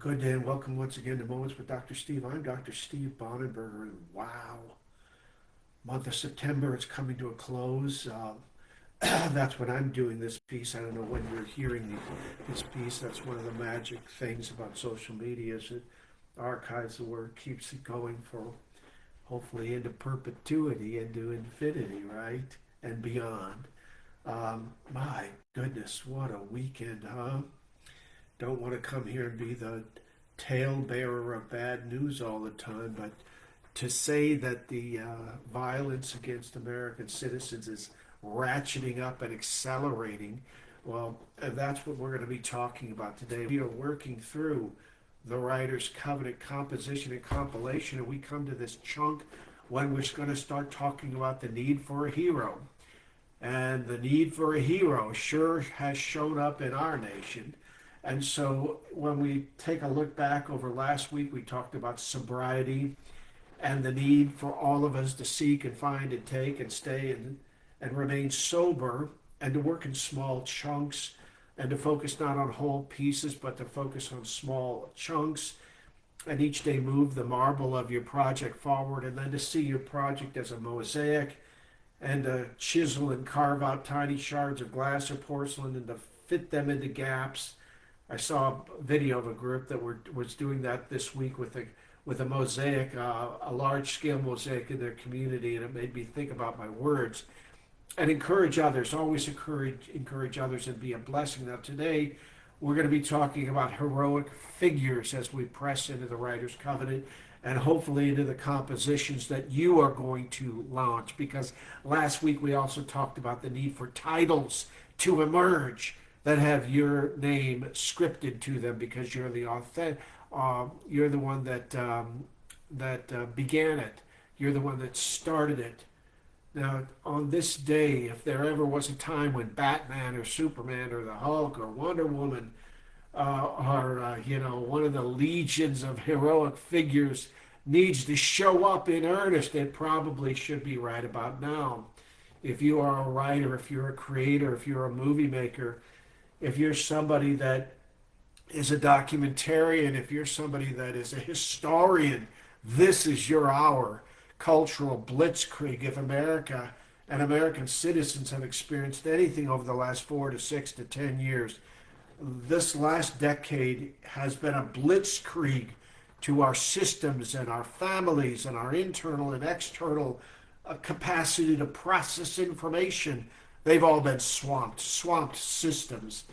Good day and welcome once again to Moments with Dr. Steve. I'm Dr. Steve Bonenberger, and wow, month of September is coming to a close. That's when I'm doing this piece. I don't know when you're hearing this piece. That's one of the magic things about social media is it archives the work, keeps it going for hopefully into perpetuity, into infinity, right? And beyond. My goodness, what a weekend, huh? Don't want to come here and be the talebearer of bad news all the time, but to say that the violence against American citizens is ratcheting up and accelerating, well, that's what we're going to be talking about today. We are working through the Writer's Covenant composition and compilation, and we come to this chunk when we're going to start talking about the need for a hero. And the need for a hero sure has shown up in our nation. And so when we take a look back over last week, we talked about sobriety and the need for all of us to seek and find and take and stay and remain sober and to work in small chunks and to focus not on whole pieces, but to focus on small chunks and each day move the marble of your project forward and then to see your project as a mosaic and to chisel and carve out tiny shards of glass or porcelain and to fit them into gaps. I saw a video of a group that was doing that this week with a mosaic, a large scale mosaic in their community, and it made me think about my words and encourage others. Always encourage others and be a blessing. Now today we're going to be talking about heroic figures as we press into the Writer's Covenant and hopefully into the compositions that you are going to launch. Because last week we also talked about the need for titles to emerge that have your name scripted to them because you're the authentic, you're the one that began it. You're the one that started it. Now, on this day, if there ever was a time when Batman or Superman or the Hulk or Wonder Woman or one of the legions of heroic figures needs to show up in earnest, it probably should be right about now. If you are a writer, if you're a creator, if you're a movie maker, if you're somebody that is a documentarian, if you're somebody that is a historian, this is your hour. Cultural blitzkrieg. If America and American citizens have experienced anything over the last 4 to 6 to 10 years, this last decade has been a blitzkrieg to our systems and our families and our internal and external capacity to process information. They've all been swamped systems.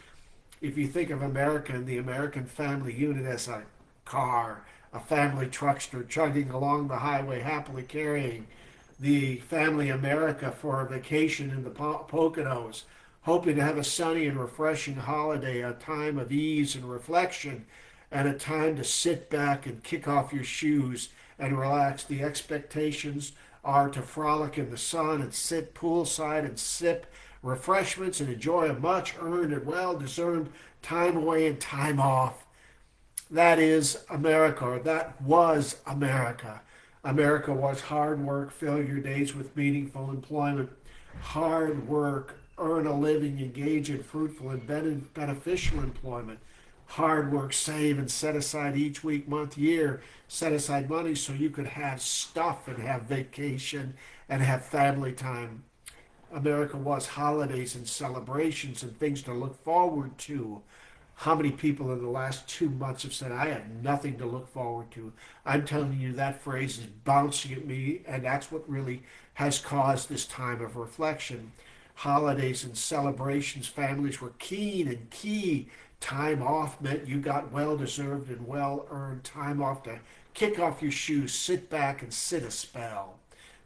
If you think of America and the American family unit as a car, a family truckster chugging along the highway happily carrying the family America for a vacation in the Poconos, hoping to have a sunny and refreshing holiday, a time of ease and reflection, and a time to sit back and kick off your shoes and relax. The expectations are to frolic in the sun and sit poolside and sip refreshments and enjoy a much earned and well deserved time away and time off. That is America, or that was America. America was hard work, fill your days with meaningful employment, hard work, earn a living, engage in fruitful and beneficial employment, hard work, save and set aside each week, month, year, set aside money so you could have stuff and have vacation and have family time. America was holidays and celebrations and things to look forward to. How many people in the last 2 months have said, I have nothing to look forward to? I'm telling you, that phrase is bouncing at me, and that's what really has caused this time of reflection. Holidays and celebrations, families were keen and key. Time off meant you got well-deserved and well-earned time off to kick off your shoes, sit back, and sit a spell.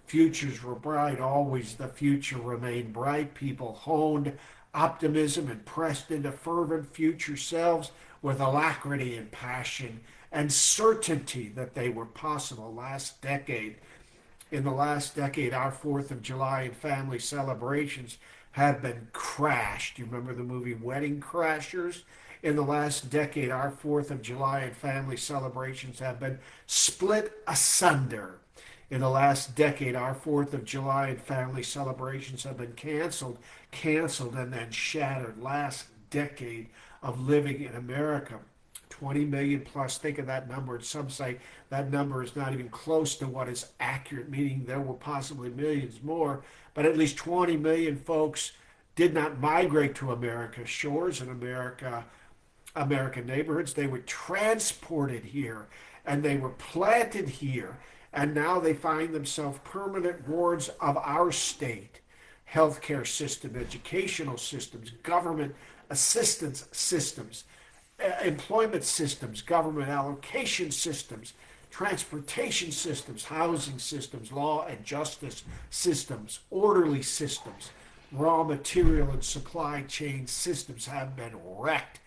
Futures were bright, always the future remained bright. People honed optimism and pressed into fervent future selves with alacrity and passion and certainty that they were possible. In the last decade, our 4th of July and family celebrations have been crashed. You remember the movie Wedding Crashers? In the last decade, our 4th of July and family celebrations have been split asunder. In the last decade, our 4th of July and family celebrations have been canceled, and then shattered. Last decade of living in America. 20 million plus. Think of that number. Some say that number is not even close to what is accurate, meaning there were possibly millions more, but at least 20 million folks did not migrate to America's shores and American neighborhoods. They were transported here and they were planted here. And now they find themselves permanent wards of our state, healthcare system, educational systems, government assistance systems, employment systems, government allocation systems, transportation systems, housing systems, law and justice systems, orderly systems, raw material and supply chain systems have been wrecked.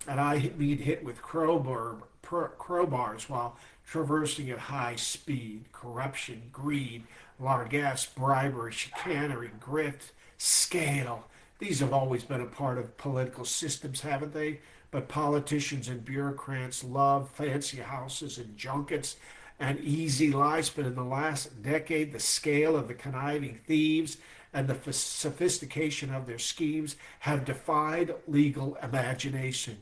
And I mean hit with crowbars while traversing at high speed. Corruption, greed, largesse, bribery, chicanery, grift, scale. These have always been a part of political systems, haven't they? But politicians and bureaucrats love fancy houses and junkets and easy lives. But in the last decade, the scale of the conniving thieves and the sophistication of their schemes have defied legal imagination.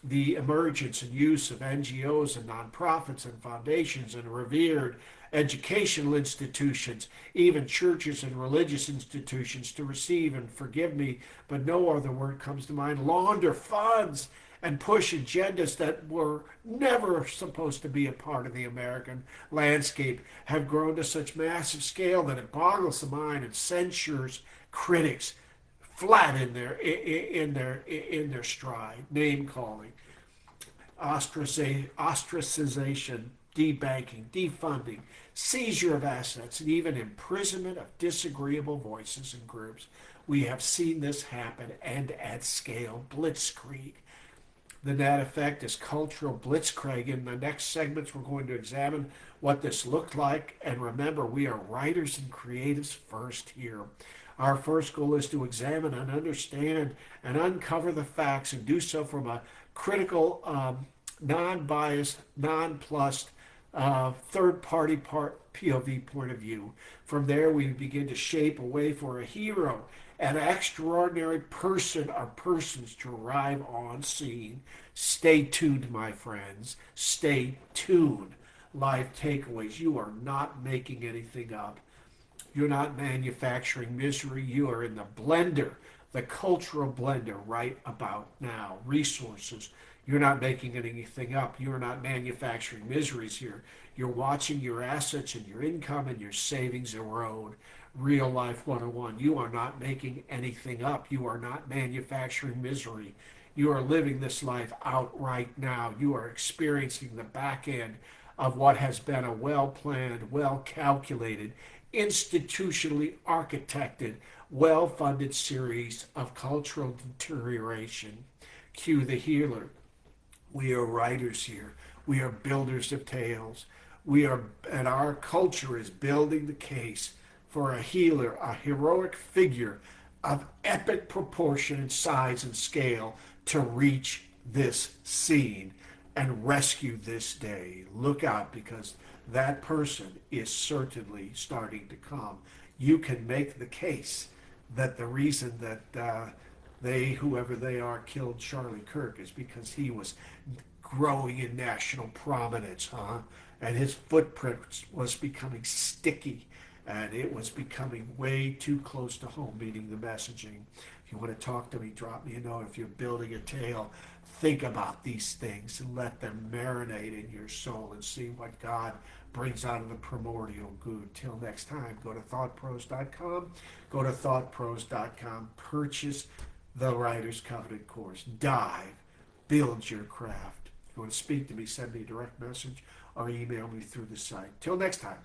The emergence and use of NGOs and nonprofits and foundations and revered educational institutions, even churches and religious institutions to receive, and forgive me, but no other word comes to mind, launder funds and push agendas that were never supposed to be a part of the American landscape have grown to such massive scale that it boggles the mind and censures critics flat in their stride. Name calling, ostracization, debanking, defunding, seizure of assets, and even imprisonment of disagreeable voices and groups. We have seen this happen, and at scale. Blitzkrieg. The net effect is cultural blitzkrieg. In the next segments, we're going to examine what this looked like. And remember, we are writers and creatives first here. Our first goal is to examine and understand and uncover the facts, and do so from a critical, non-biased, non-plussed, third-party POV point of view. From there, we begin to shape a way for a hero, an extraordinary person or persons to arrive on scene. Stay tuned, my friends. Stay tuned. Life takeaways. You are not making anything up. You're not manufacturing misery. You are in the blender, the cultural blender right about now. Resources. You're not making anything up. You're not manufacturing miseries here. You're watching your assets and your income and your savings erode. Real life 101. You are not making anything up. You are not manufacturing misery. You are living this life out right now. You are experiencing the back end of what has been a well-planned, well-calculated, institutionally architected, well-funded series of cultural deterioration. Cue the healer. We are writers here. We are builders of tales. And our culture is building the case for a healer, a heroic figure of epic proportion and size and scale to reach this scene and rescue this day. Look out, because that person is certainly starting to come. You can make the case that the reason that whoever they are, killed Charlie Kirk is because he was growing in national prominence, and his footprint was becoming sticky, and it was becoming way too close to home, meaning the messaging. If you want to talk to me, drop me a note. If you're building a tale, think about these things and let them marinate in your soul and see what God brings out of the primordial goo. Till next time, go to thoughtpros.com. Go to thoughtpros.com. Purchase the Writer's Covenant course. Dive. Build your craft. If you want to speak to me, send me a direct message or email me through the site. Till next time,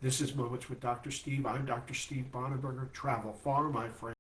this is Moments with Dr. Steve. I'm Dr. Steve Bonenberger. Travel far, my friend.